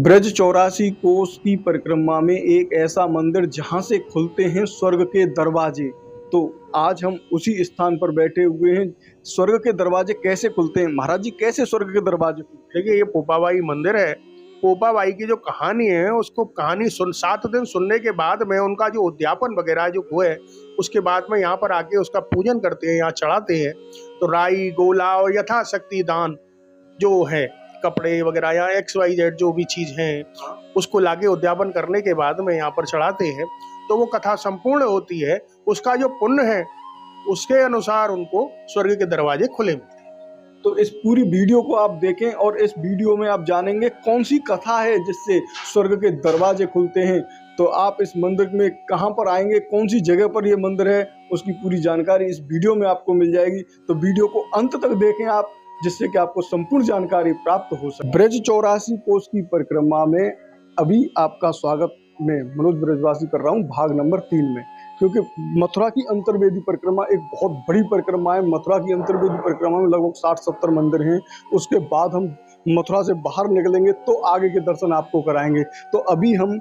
ब्रज 84 कोस की परिक्रमा में एक ऐसा मंदिर जहां से खुलते हैं स्वर्ग के दरवाजे। तो आज हम उसी स्थान पर बैठे हुए हैं। स्वर्ग के दरवाजे कैसे खुलते हैं महाराज जी, कैसे स्वर्ग के दरवाजे खुलते देखिए, ये पोपाबाई मंदिर है। पोपाबाई की जो कहानी है, उसको कहानी 7 दिन सुनने के बाद में उनका जो उद्यापन वगैरह जो हुए, उसके बाद में यहाँ पर आके उसका पूजन करते हैं, यहाँ चढ़ाते हैं। तो राई गोला और यथाशक्ति दान जो है, कपड़े वगैरह या XYZ जो भी चीज है, उसको लाके उद्यापन करने के बाद में यहाँ पर चढ़ाते हैं। तो वो कथा संपूर्ण होती है। उसका जो पुण्य है, उसके अनुसार उनको स्वर्ग के दरवाजे खुले मिलते हैं। तो इस पूरी वीडियो को आप देखें और इस वीडियो में आप जानेंगे कौन सी कथा है जिससे स्वर्ग के दरवाजे खुलते हैं। तो आप इस मंदिर में कहां पर आएंगे, कौन सी जगह पर ये मंदिर है, उसकी पूरी जानकारी इस वीडियो में आपको मिल जाएगी। तो वीडियो को अंत तक देखें आप, जिससे कि आपको संपूर्ण जानकारी प्राप्त हो सके। ब्रज 84 कोस की परिक्रमा में अभी आपका स्वागत मैं मनोज ब्रजवासी कर रहा हूँ भाग नंबर 3 में, क्योंकि मथुरा की अंतर्वेदी परिक्रमा एक बहुत बड़ी परिक्रमा है। मथुरा की अंतर्वेदी परिक्रमा में लगभग 60-70 मंदिर हैं। उसके बाद हम मथुरा से बाहर निकलेंगे तो आगे के दर्शन आपको कराएंगे। तो अभी हम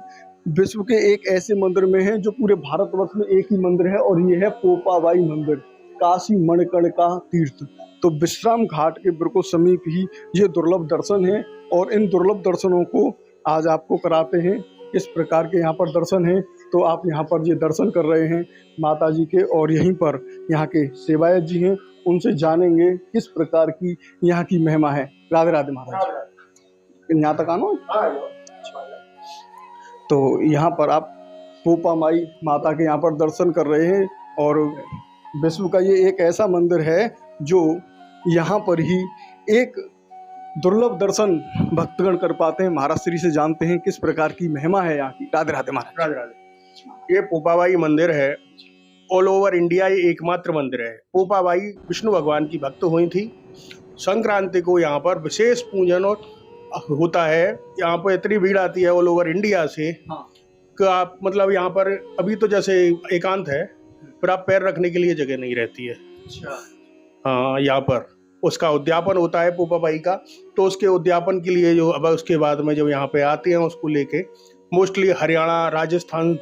विश्व के एक ऐसे मंदिर में हैं जो पूरे भारतवर्ष में एक ही मंदिर है, और ये है पोपाबाई मंदिर, काशी मणिकर्णिका तीर्थ। तो विश्राम घाट के बिल्कुल समीप ही ये दुर्लभ दर्शन है, और इन दुर्लभ दर्शनों को आज आपको कराते हैं। किस प्रकार के यहाँ पर दर्शन हैं, तो आप यहाँ पर ये दर्शन कर रहे हैं माता जी के, और यहीं पर यहाँ के सेवायत जी हैं, उनसे जानेंगे किस प्रकार की यहाँ की महिमा है। राधे राधे महाराज। यहाँ तक आना। तो यहाँ पर आप पोपाबाई माता के यहाँ पर दर्शन कर रहे हैं, और विश्व का ये एक ऐसा मंदिर है जो यहाँ पर ही एक दुर्लभ दर्शन भक्तगण कर पाते हैं। महाराज श्री से जानते हैं किस प्रकार की महिमा है यहाँ की। राधे राधे महाराज। राधे राधे। ये पोपाबाई मंदिर है, ऑल ओवर इंडिया ये एकमात्र मंदिर है। पोपाबाई विष्णु भगवान की भक्त हुई थी। संक्रांति को यहाँ पर विशेष पूजन और होता है। यहाँ पर इतनी भीड़ आती है ऑल ओवर इंडिया से कि आप मतलब यहाँ पर अभी तो जैसे एकांत है, फिर आप पैर रखने के लिए जगह नहीं रहती है। हाँ, यहाँ पर उसका उद्यापन होता है पोपाबाई का। तो उसके उद्यापन के लिए जो अब उसके बाद में जो यहाँ पे आते हैं, उसको लेके मोस्टली हरियाणा, राजस्थान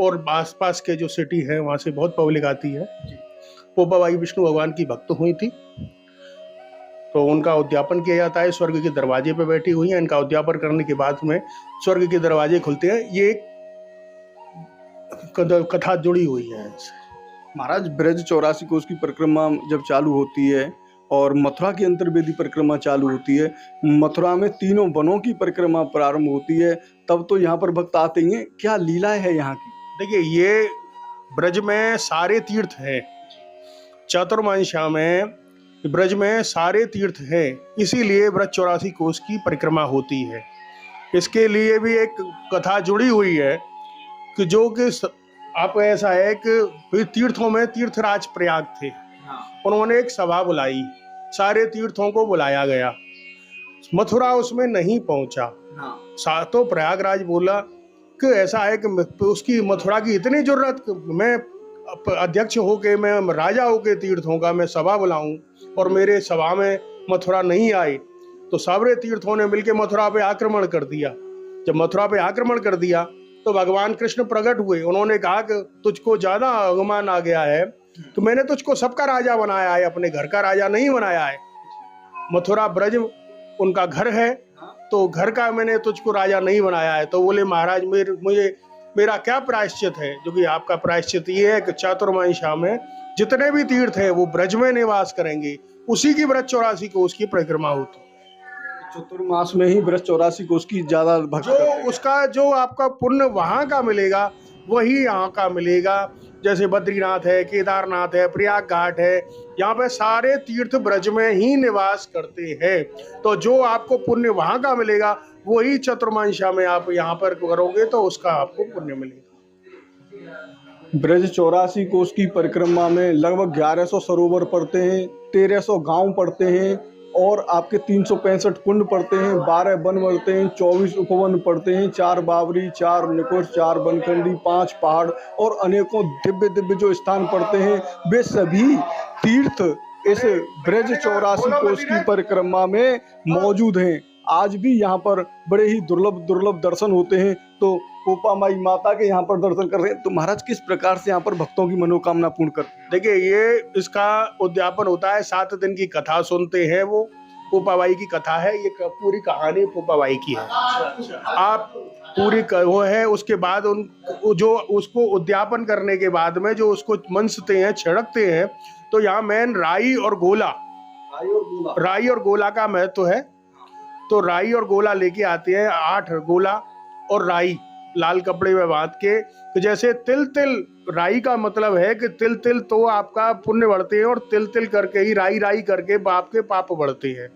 और आसपास के जो सिटी है वहाँ से बहुत पब्लिक आती है। पोपाबाई विष्णु भगवान की भक्त हुई थी, तो उनका उद्यापन किया जाता है। स्वर्ग के दरवाजे पे बैठी हुई हैं। इनका उद्यापन करने के बाद में स्वर्ग के दरवाजे खुलते हैं। ये कथा जुड़ी हुई है इनसे। महाराज, ब्रज 84 कोस की परिक्रमा जब चालू होती है और मथुरा की अंतर्वेदी परिक्रमा चालू होती है, मथुरा में तीनों वनों की परिक्रमा प्रारंभ होती है, तब तो यहाँ पर भक्त आते ही हैं। क्या लीला है यहाँ की? देखिए, ये ब्रज में सारे तीर्थ हैं। चातुर्मास्या में ब्रज में सारे तीर्थ हैं, इसीलिए ब्रज 84 कोस की परिक्रमा होती है। इसके लिए भी एक कथा जुड़ी हुई है कि जो कि आप ऐसा है कि तीर्थों में तीर्थराज प्रयाग थे। उन्होंने एक सभा बुलाई, सारे तीर्थों को बुलाया गया। मथुरा उसमें नहीं पहुंचा। तो प्रयागराज बोला कि ऐसा है कि उसकी मथुरा की इतनी जरूरत, मैं अध्यक्ष होके, मैं राजा होके तीर्थों का मैं सभा बुलाऊं, और मेरे सभा में मथुरा नहीं आए। तो सारे तीर्थों ने मिलकर मथुरा पे आक्रमण कर दिया। जब मथुरा पे आक्रमण कर दिया तो भगवान कृष्ण प्रकट हुए। उन्होंने कहा कि तुझको ज्यादा अभिमान आ गया है, तो मैंने तुझको सबका राजा बनाया है, अपने घर का राजा नहीं बनाया है। मथुरा ब्रज उनका घर है, तो घर का मैंने तुझको राजा नहीं बनाया है। तो बोले, महाराज मेरा क्या प्रायश्चित है? जो कि आपका प्रायश्चित ये है कि चातुर्मास्या में जितने भी तीर्थ है वो ब्रज में निवास करेंगे। उसी की ब्रज 84 कोस की परिक्रमा होती है। चतुर्मास में ही ब्रज 84 कोस की ज्यादा भक्त जो उसका जो आपका पुण्य वहां का मिलेगा, वही यहाँ का मिलेगा। जैसे बद्रीनाथ है, केदारनाथ है, प्रयाग घाट है, यहाँ पे सारे तीर्थ ब्रज में ही निवास करते हैं। तो जो आपको पुण्य वहां का मिलेगा, वही चातुर्मास्या में आप यहाँ पर करोगे तो उसका आपको पुण्य मिलेगा। ब्रज 84 कोस की परिक्रमा में लगभग 1100 सरोवर पड़ते हैं, 1300 गांव पड़ते हैं, और आपके 365 कुंड पड़ते हैं, 12 वन पड़ते हैं, 24 उपवन पड़ते हैं, 4 बावरी, 4 निकुंज, 4 बनखंडी, 5 पहाड़ और अनेकों दिव्य दिव्य जो स्थान पड़ते हैं, वे सभी तीर्थ इस ब्रज 84 कोस की परिक्रमा में मौजूद हैं। आज भी यहाँ पर बड़े ही दुर्लभ दुर्लभ दर्शन होते हैं। तो पोपामाई माता के यहाँ पर दर्शन कर रहे हैं, तो महाराज किस प्रकार से यहाँ पर भक्तों की मनोकामना पूर्ण करते हैं? देखिए, ये इसका उद्यापन होता है, 7 दिन की कथा सुनते हैं। वो पोपाबाई की कथा है, ये पूरी कहानी पोपाबाई की है। आप पूरी वो है, उसके बाद जो उसको उद्यापन करने के बाद में जो उसको मंसते हैं, छिड़कते हैं, तो यहाँ मेन राई और गोला का महत्व है। तो राई और गोला लेके आते हैं, 8 गोला और राई लाल कपड़े में बांध के। तो जैसे तिल तिल, राई का मतलब है कि तिल तिल तो आपका पुण्य बढ़ते हैं, और तिल तिल करके ही, राई राई करके बाप के पाप बढ़ते हैं।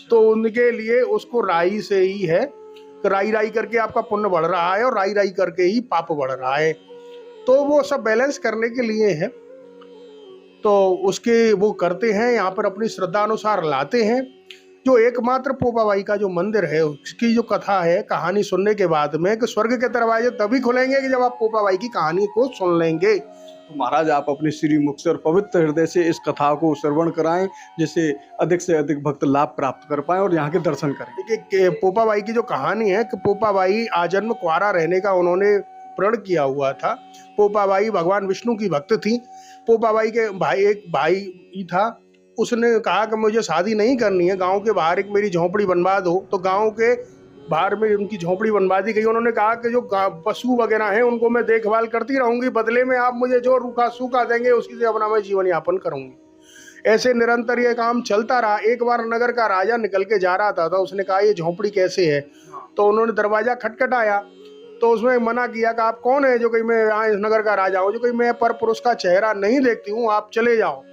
तो उनके लिए उसको राई से ही है, राई राई करके आपका पुण्य बढ़ रहा है और राई राई करके ही पाप बढ़ रहा है। तो वो सब बैलेंस करने के लिए है, तो उसके वो करते हैं, यहाँ पर अपनी श्रद्धा अनुसार लाते हैं। जो एकमात्र पोपाबाई का जो मंदिर है, उसकी जो कथा है, कहानी सुनने के बाद में कि स्वर्ग के दरवाजे तभी खुलेंगे कि जब आप पोपाबाई की कहानी को सुन लेंगे। तो महाराज आप अपने श्री मुख से और पवित्र हृदय से इस कथा को श्रवण कराएं, जिससे अधिक से अधिक भक्त लाभ प्राप्त कर पाएं और यहाँ के दर्शन करें। देखिए, पोपाबाई की जो कहानी है कि पोपाबाई आजन्म कुंवारा रहने का उन्होंने प्रण किया हुआ था। पोपाबाई भगवान विष्णु की भक्त थी। पोपाबाई के एक भाई ही था, उसने कहा कि मुझे शादी नहीं करनी है, गांव के बाहर एक मेरी झोंपड़ी बनवा दो। तो गांव के बाहर में उनकी झोंपड़ी बनवा दी गई। उन्होंने कहा कि जो पशु वगैरह हैं उनको मैं देखभाल करती रहूंगी, बदले में आप मुझे जो रूखा सूखा देंगे उसी से अपना मैं जीवन यापन करूंगी। ऐसे निरंतर ये काम चलता रहा। एक बार नगर का राजा निकल के जा रहा था, तो उसने कहा ये झोंपड़ी कैसे है? तो उन्होंने दरवाजा खटखटाया, तो उसमें मना किया कि आप कौन है जो कि मैं यहाँ इस नगर का राजा हूँ, जो कि मैं पर पुरुष का चेहरा नहीं देखती हूँ, आप चले जाओ।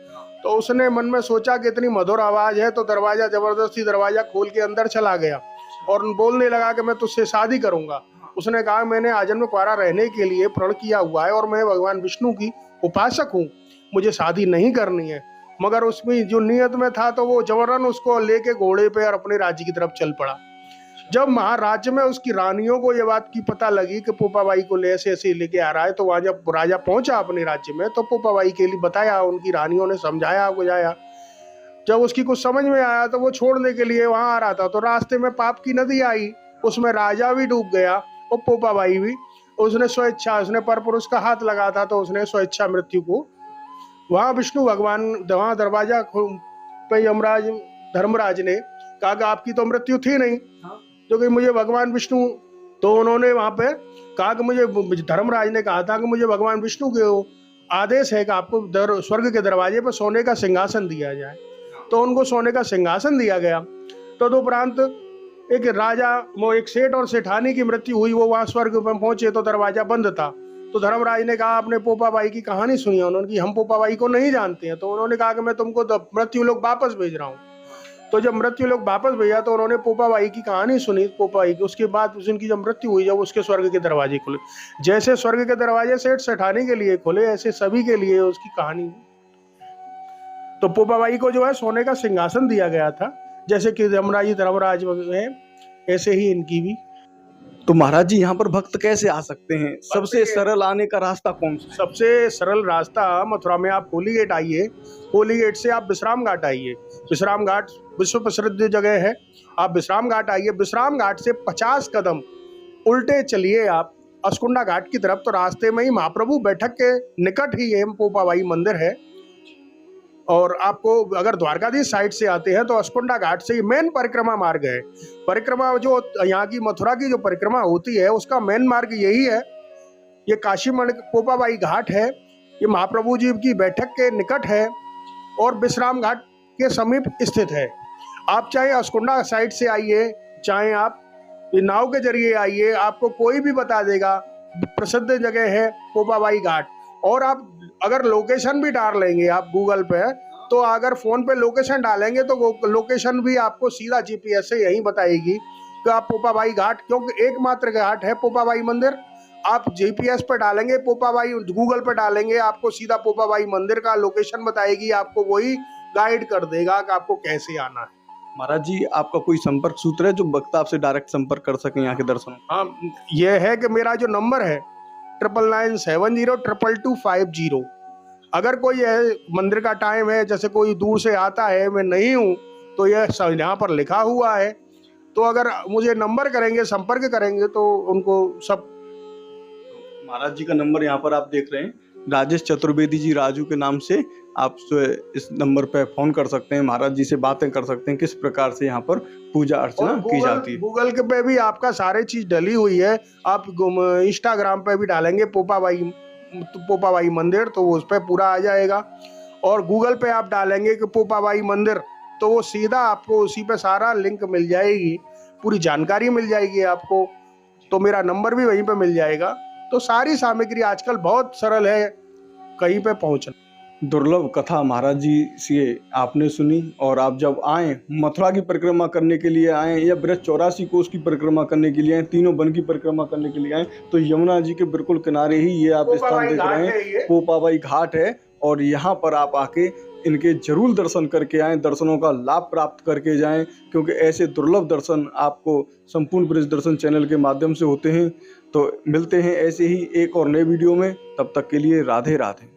तो उसने मन में सोचा कि इतनी मधुर आवाज है, तो दरवाजा जबरदस्ती दरवाजा खोल के अंदर चला गया और बोलने लगा कि मैं तुझसे शादी करूंगा। उसने कहा मैंने आजन्म कुंवारा रहने के लिए प्रण किया हुआ है और मैं भगवान विष्णु की उपासक हूँ, मुझे शादी नहीं करनी है। मगर उसमें जो नियत में था, तो वो जबरन उसको लेके घोड़े पे और अपने राज्य की तरफ चल पड़ा। जब महाराज्य में उसकी रानियों को ये बात की पता लगी कि पोपाबाई को ऐसे ऐसे लेके आ रहा है, तो वहां जब राजा पहुंचा अपने राज्य में, तो पोपाबाई के लिए बताया, उनकी रानियों ने समझाया बुझाया। जब उसकी कुछ समझ में आया, तो वो छोड़ने के लिए वहां आ रहा था, तो रास्ते में पाप की नदी आई, उसमें राजा भी डूब गया और पोपाबाई भी। उसने स्वेच्छा, उसने पर पुरुष का हाथ लगा था, तो उसने स्वेच्छा मृत्यु को, वहां विष्णु भगवान वहां दरवाजा पे यमराज धर्मराज ने कहा कि आपकी तो मृत्यु थी नहीं, जो कि मुझे भगवान विष्णु, तो उन्होंने वहां पे कहा कि मुझे, धर्मराज ने कहा था कि मुझे भगवान विष्णु के आदेश है कि आपको स्वर्ग के दरवाजे पर सोने का सिंहासन दिया जाए। तो उनको सोने का सिंहासन दिया गया। तदुपरांत एक राजा, वो एक सेठ और सेठानी की मृत्यु हुई, वो वहां स्वर्ग में पहुंचे तो दरवाजा बंद था। तो धर्मराज ने कहा आपने पोपाबाई की कहानी सुनी है? उन्होंने, हम पोपाबाई को नहीं जानते हैं। तो उन्होंने कहा कि मैं तुमको मृत्यु लोग वापस भेज रहा हूँ। तो जब मृत्यु लोग वापस भेजा, तो उन्होंने पोपाबाई की कहानी सुनी, पोपाबाई की। उसके बाद उनकी जब मृत्यु हुई, जब उसके स्वर्ग के दरवाजे खुले, जैसे स्वर्ग के दरवाजे सेठ सेठानी के लिए खुले, ऐसे सभी के लिए उसकी कहानी। तो पोपाबाई को जो है सोने का सिंहासन दिया गया था, जैसे कि यमराज धर्मराज है, ऐसे ही इनकी भी। तो महाराज जी यहाँ पर भक्त कैसे आ सकते हैं? सबसे सरल आने का रास्ता कौन सा? सबसे सरल रास्ता, मथुरा में आप होली गेट आइए, होली गेट से आप विश्राम घाट आइए। विश्राम घाट विश्व प्रसिद्ध जगह है, आप विश्राम घाट आइए। विश्राम घाट से 50 कदम उल्टे चलिए आप अस्कुंडा घाट की तरफ, तो रास्ते में ही महाप्रभु बैठक के निकट ही ये पोपाबाई मंदिर है। और आपको अगर द्वारकाधीश साइड से आते हैं, तो अस्कुंडा घाट से ही मेन परिक्रमा मार्ग है। परिक्रमा जो यहाँ की मथुरा की जो परिक्रमा होती है, उसका मेन मार्ग यही है। ये काशी पोपाबाई घाट है, ये महाप्रभु जी की बैठक के निकट है और विश्राम घाट के समीप स्थित है। आप चाहे अस्कुंडा साइड से आइए, चाहे आप नाव के जरिए आइए, आपको कोई भी बता देगा। प्रसिद्ध जगह है पोपाबाई घाट। और आप अगर लोकेशन भी डाल लेंगे आप गूगल पे, तो अगर फोन पे लोकेशन डालेंगे, तो वो लोकेशन भी आपको सीधा जीपीएस से यही बताएगी कि आप पोपाबाई घाट, क्योंकि एकमात्र घाट है पोपाबाई मंदिर। आप जीपीएस पे डालेंगे, पोपाबाई गूगल पे डालेंगे, आपको सीधा पोपाबाई मंदिर का लोकेशन बताएगी, आपको वही गाइड कर देगा कि आपको कैसे आना है। महाराज जी आपका कोई संपर्क सूत्र है जो भक्त आपसे डायरेक्ट संपर्क कर सके यहाँ के दर्शन? हाँ, ये है कि मेरा जो नंबर है 9997022250। अगर कोई मंदिर का टाइम है, जैसे कोई दूर से आता है, मैं नहीं हूँ, तो यह यहाँ पर लिखा हुआ है तो अगर मुझे नंबर करेंगे, संपर्क करेंगे तो उनको सब। महाराज जी का नंबर यहाँ पर आप देख रहे हैं, राजेश चतुर्वेदी जी राजू के नाम से आप इस नंबर पे फोन कर सकते हैं, महाराज जी से बातें कर सकते हैं किस प्रकार से यहाँ पर पूजा अर्चना की जाती है। गूगल के पे भी आपका सारे चीज डली हुई है, आप इंस्टाग्राम पे भी डालेंगे पोपाबाई मंदिर तो उस पे पूरा आ जाएगा, और गूगल पे आप डालेंगे कि पोपाबाई मंदिर तो वो सीधा आपको उसी पे सारा लिंक मिल जाएगी, पूरी जानकारी मिल जाएगी आपको। तो मेरा नंबर भी वहीं पे मिल जाएगा। तो सारी सामग्री आजकल बहुत सरल है कहीं पे पहुंचना। दुर्लभ कथा महाराज जी से आपने सुनी, और आप जब आए मथुरा की परिक्रमा करने के लिए आए या ब्रज 84 कोस की परिक्रमा करने के लिए आए, तीनों वन की परिक्रमा करने के लिए आए, तो यमुना जी के बिल्कुल किनारे ही ये आप स्थान देख रहे हैं, पोपाबाई घाट है। और यहाँ पर आप आके इनके जरूर दर्शन करके आएँ, दर्शनों का लाभ प्राप्त करके जाएं, क्योंकि ऐसे दुर्लभ दर्शन आपको संपूर्ण ब्रज दर्शन चैनल के माध्यम से होते हैं। तो मिलते हैं ऐसे ही एक और नए वीडियो में, तब तक के लिए राधे राधे।